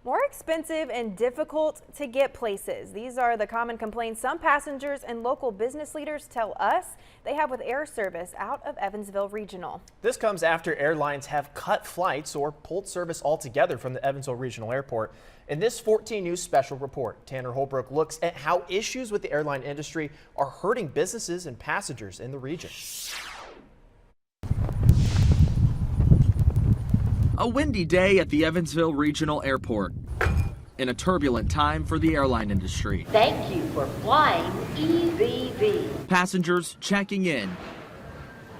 More expensive and difficult to get places. These are the common complaints some passengers and local business leaders tell us they have with air service out of Evansville Regional. This comes after airlines have cut flights or pulled service altogether from the Evansville Regional Airport. In this 14 News special report, Tanner Holbrook looks at how issues with the airline industry are hurting businesses and passengers in the region. A windy day at the Evansville Regional Airport in a turbulent time for the airline industry. Thank you for flying EVV. Passengers checking in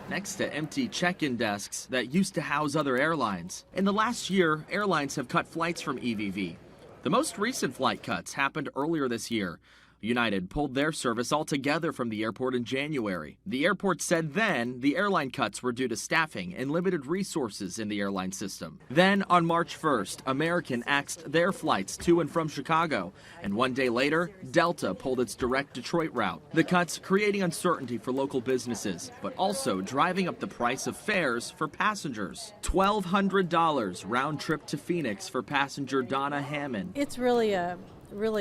next to empty check-in desks that used to house other airlines. In the last year, airlines have cut flights from EVV. The most recent flight cuts happened earlier this year. United pulled their service altogether from the airport in January. The airport said then the airline cuts were due to staffing and limited resources in the airline system. Then on March 1st, American axed their flights to and from Chicago. And one day later, Delta pulled its direct Detroit route. The cuts creating uncertainty for local businesses, but also driving up the price of fares for passengers. $1,200 round trip to Phoenix for passenger Donna Hammond. It's really a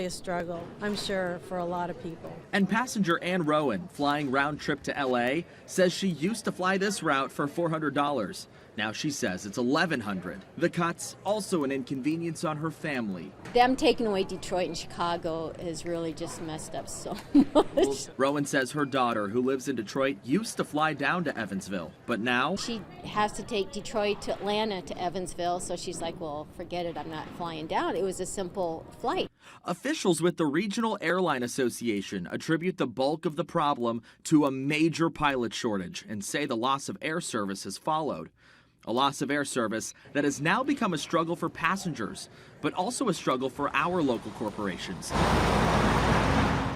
struggle, I'm sure, for a lot of people. And passenger Ann Rowan, flying round trip to LA, says she used to fly this route for $400. Now she says it's $1,100. The cuts, also an inconvenience on her family. Them taking away Detroit and Chicago has really just messed up so much. Rowan says her daughter, who lives in Detroit, used to fly down to Evansville, but now She has to take Detroit to Atlanta to Evansville, so she's like, well, forget it, I'm not flying down. It was a simple flight. officials with the Regional Airline Association attribute the bulk of the problem to a major pilot shortage and say the loss of air service has followed. A loss of air service that has now become a struggle for passengers, but also a struggle for our local corporations,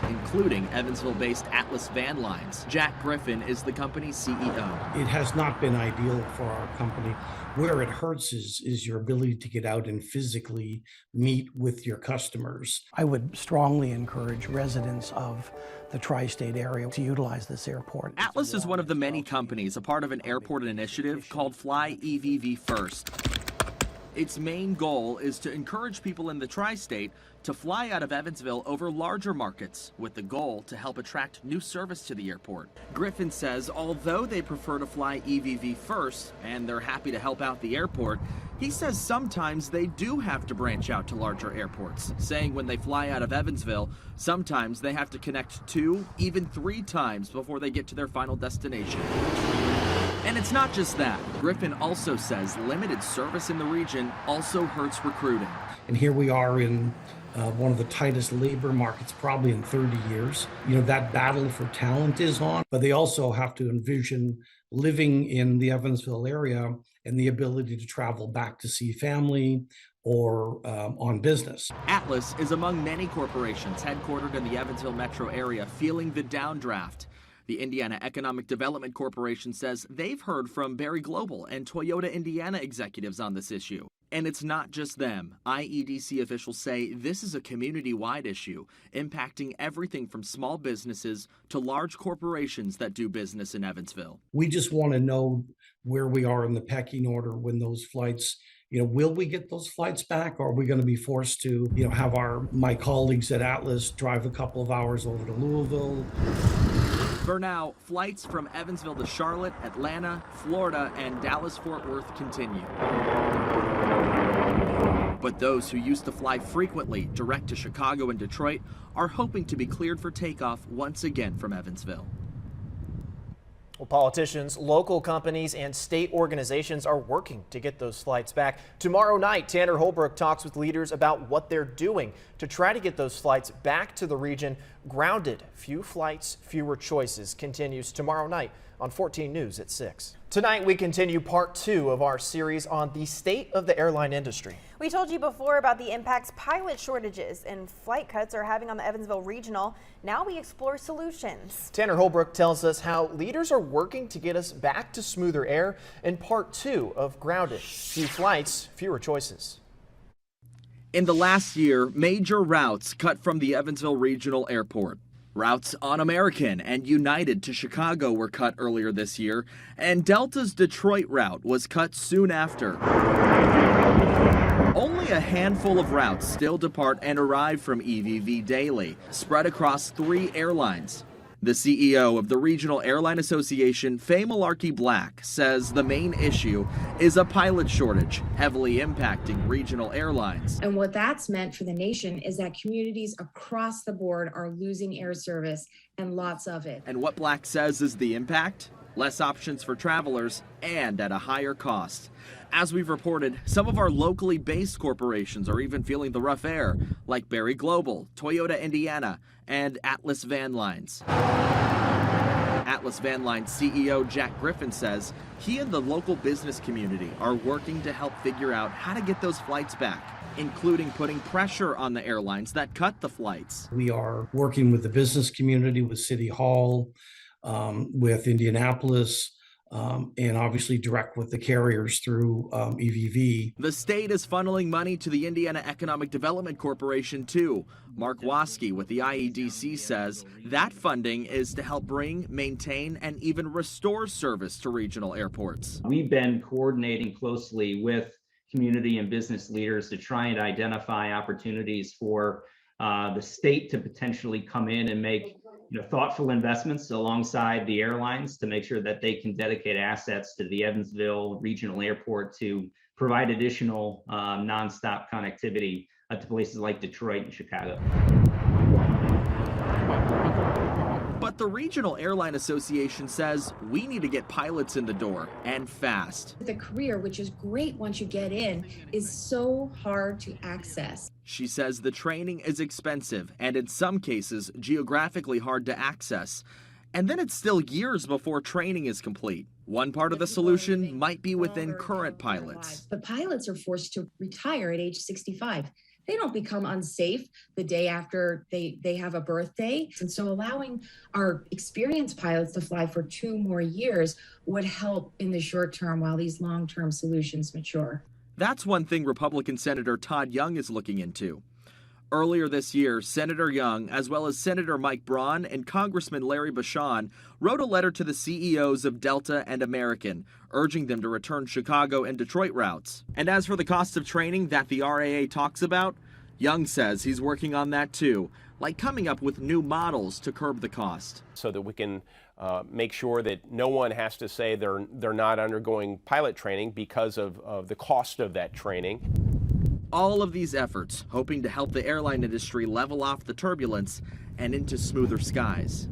including Evansville-based Atlas Van Lines. Jack Griffin is the company's CEO. It has not been ideal for our company. Where it hurts is your ability to get out and physically meet with your customers. I would strongly encourage residents of the tri-state area to utilize this airport. Atlas is one of the many companies a part of an airport initiative called Fly EVV First. Its main goal is to encourage people in the tri-state to fly out of Evansville over larger markets, with the goal to help attract new service to the airport. Griffin says although they prefer to fly EVV first, and they're happy to help out the airport, he says sometimes they do have to branch out to larger airports, saying when they fly out of Evansville, sometimes they have to connect 2, even 3 times before they get to their final destination. And it's not just that. Griffin also says limited service in the region also hurts recruiting. And here we are in one of the tightest labor markets probably in 30 years. You know, that battle for talent is on, but they also have to envision living in the Evansville area and the ability to travel back to see family or on business. Atlas is among many corporations headquartered in the Evansville metro area feeling the downdraft. The Indiana Economic Development Corporation says they've heard from Berry Global and Toyota Indiana executives on this issue. And it's not just them. IEDC officials say this is a community-wide issue, impacting everything from small businesses to large corporations that do business in Evansville. We just want to know where we are in the pecking order when those flights, will we get those flights back, or are we going to be forced to, have my colleagues at Atlas drive a couple of hours over to Louisville? For now, flights from Evansville to Charlotte, Atlanta, Florida, and Dallas-Fort Worth continue. But those who used to fly frequently direct to Chicago and Detroit are hoping to be cleared for takeoff once again from Evansville. Well, politicians, local companies, and state organizations are working to get those flights back. Tomorrow night, Tanner Holbrook talks with leaders about what they're doing to try to get those flights back to the region. Grounded, few flights, fewer choices continues tomorrow night on 14 News at 6. Tonight, we continue part 2 of our series on the state of the airline industry. We told you before about the impacts pilot shortages and flight cuts are having on the Evansville Regional. Now we explore solutions. Tanner Holbrook tells us how leaders are working to get us back to smoother air in part 2 of Grounded. Few flights, fewer choices. In the last year, major routes cut from the Evansville Regional Airport. Routes on American and United to Chicago were cut earlier this year, and Delta's Detroit route was cut soon after. Only a handful of routes still depart and arrive from EVV daily, spread across 3 airlines. The CEO of the Regional Airline Association, Faye Malarkey Black, says the main issue is a pilot shortage, heavily impacting regional airlines. And what that's meant for the nation is that communities across the board are losing air service, and lots of it. And what Black says is the impact? Less options for travelers and at a higher cost. As we've reported, some of our locally based corporations are even feeling the rough air, like Berry Global, Toyota Indiana, and Atlas Van Lines. Atlas Van Lines CEO Jack Griffin says he and the local business community are working to help figure out how to get those flights back, including putting pressure on the airlines that cut the flights. We are working with the business community, with City Hall, with Indianapolis, and obviously direct with the carriers through EVV. The state is funneling money to the Indiana Economic Development Corporation too. Mark Waske with the IEDC says that funding is to help bring, maintain, and even restore service to regional airports. We've been coordinating closely with community and business leaders to try and identify opportunities for the state to potentially come in and make thoughtful investments alongside the airlines to make sure that they can dedicate assets to the Evansville Regional Airport to provide additional nonstop connectivity to places like Detroit and Chicago. But the Regional Airline Association says we need to get pilots in the door, and fast. The career, which is great once you get in, is so hard to access. She says the training is expensive and in some cases geographically hard to access. And then it's still years before training is complete. One part of the solution might be within current pilots. But pilots are forced to retire at age 65. They don't become unsafe the day after they have a birthday. And so allowing our experienced pilots to fly for 2 more years would help in the short term while these long-term solutions mature. That's one thing Republican Senator Todd Young is looking into. Earlier this year, Senator Young, as well as Senator Mike Braun and Congressman Larry Bashan, wrote a letter to the CEOs of Delta and American, urging them to return Chicago and Detroit routes. And as for the cost of training that the RAA talks about, Young says he's working on that too, like coming up with new models to curb the cost. So that we can make sure that no one has to say they're not undergoing pilot training because of the cost of that training. All of these efforts hoping to help the airline industry level off the turbulence and into smoother skies.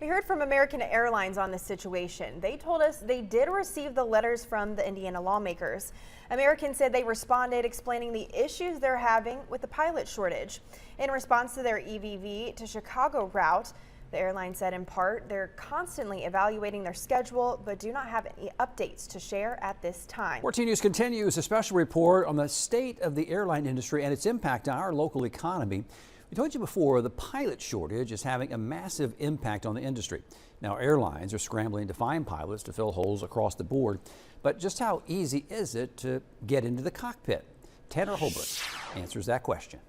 We heard from American Airlines on this situation. They told us they did receive the letters from the Indiana lawmakers. American said they responded explaining the issues they're having with the pilot shortage. In response to their EVV to Chicago route, the airline said in part they're constantly evaluating their schedule but do not have any updates to share at this time. 14 News continues a special report on the state of the airline industry and its impact on our local economy. We told you before the pilot shortage is having a massive impact on the industry. Now airlines are scrambling to find pilots to fill holes across the board. But just how easy is it to get into the cockpit? Tanner Holbrook answers that question.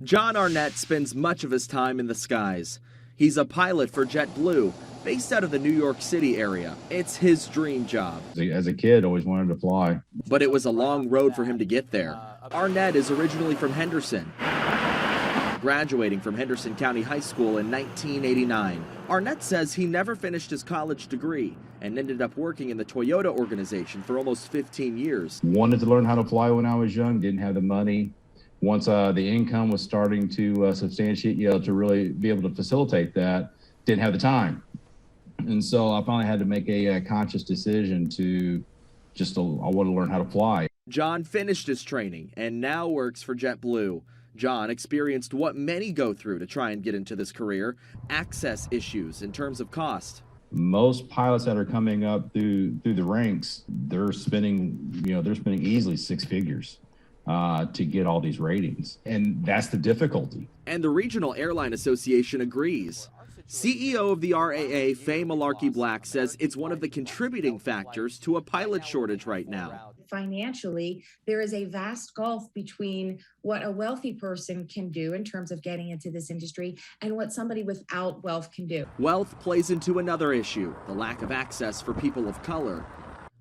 John Arnett spends much of his time in the skies. He's a pilot for JetBlue, based out of the New York City area. It's his dream job. As a kid, always wanted to fly. But it was a long road for him to get there. Arnett is originally from Henderson, graduating from Henderson County High School in 1989. Arnett says he never finished his college degree and ended up working in the Toyota organization for almost 15 years. Wanted to learn how to fly when I was young, didn't have the money. Once the income was starting to substantiate, to really be able to facilitate that, didn't have the time. And so I finally had to make a conscious decision I want to learn how to fly. John finished his training and now works for JetBlue. John experienced what many go through to try and get into this career, access issues in terms of cost. Most pilots that are coming up through the ranks, they're spending easily 6 figures. To get all these ratings. And that's the difficulty. And the Regional Airline Association agrees. CEO of the RAA, Faye Malarkey Black, says it's one of the contributing factors to a pilot shortage right now. Financially, there is a vast gulf between what a wealthy person can do in terms of getting into this industry and what somebody without wealth can do. Wealth plays into another issue, the lack of access for people of color.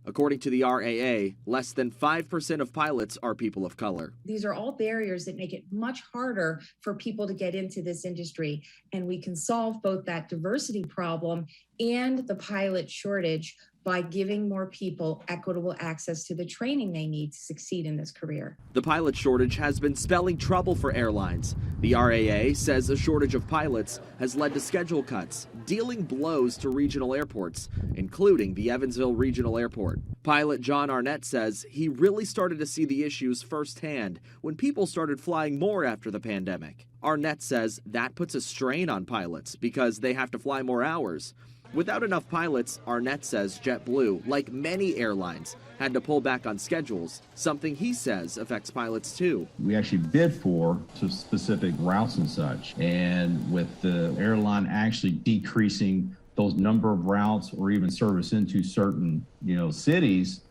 According to the RAA, less than 5% of pilots are people of color. These are all barriers that make it much harder for people to get into this industry. And we can solve both that diversity problem and the pilot shortage by giving more people equitable access to the training they need to succeed in this career. The pilot shortage has been spelling trouble for airlines. The RAA says a shortage of pilots has led to schedule cuts, dealing blows to regional airports, including the Evansville Regional Airport. Pilot John Arnett says he really started to see the issues firsthand when people started flying more after the pandemic. Arnett says that puts a strain on pilots because they have to fly more hours. Without enough pilots, Arnett says JetBlue, like many airlines, had to pull back on schedules, something he says affects pilots too. We actually bid for some specific routes and such, and with the airline actually decreasing those number of routes or even service into certain, cities,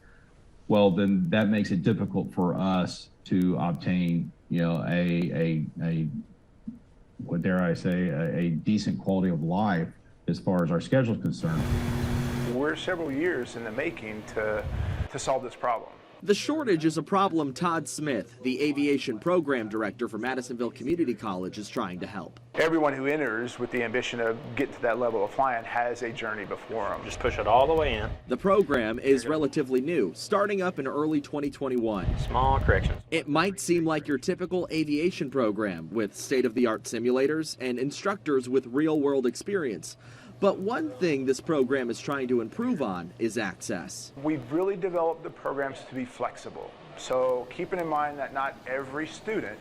well, then that makes it difficult for us to obtain, what dare I say, a decent quality of life as far as our schedule is concerned. We're several years in the making to solve this problem. The shortage is a problem Todd Smith, the aviation program director for Madisonville Community College, is trying to help. Everyone who enters with the ambition of getting to that level of flying has a journey before them. Just push it all the way in. The program is relatively new, starting up in early 2021. Small corrections. It might seem like your typical aviation program with state-of-the-art simulators and instructors with real-world experience. But one thing this program is trying to improve on is access. We've really developed the programs to be flexible. So keeping in mind that not every student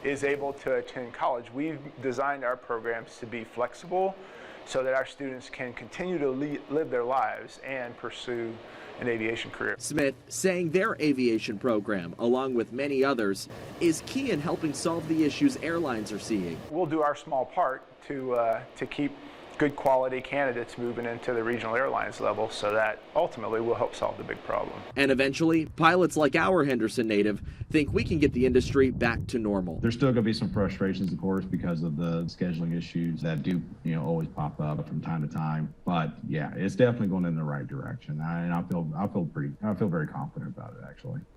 is able to attend college, we've designed our programs to be flexible so that our students can continue to live their lives and pursue an aviation career. Smith saying their aviation program, along with many others, is key in helping solve the issues airlines are seeing. We'll do our small part to keep good quality candidates moving into the regional airlines level so that ultimately will help solve the big problem. And eventually, pilots like our Henderson native think we can get the industry back to normal. There's still going to be some frustrations, of course, because of the scheduling issues that do, always pop up from time to time. But yeah, it's definitely going in the right direction. I feel very confident about it, actually.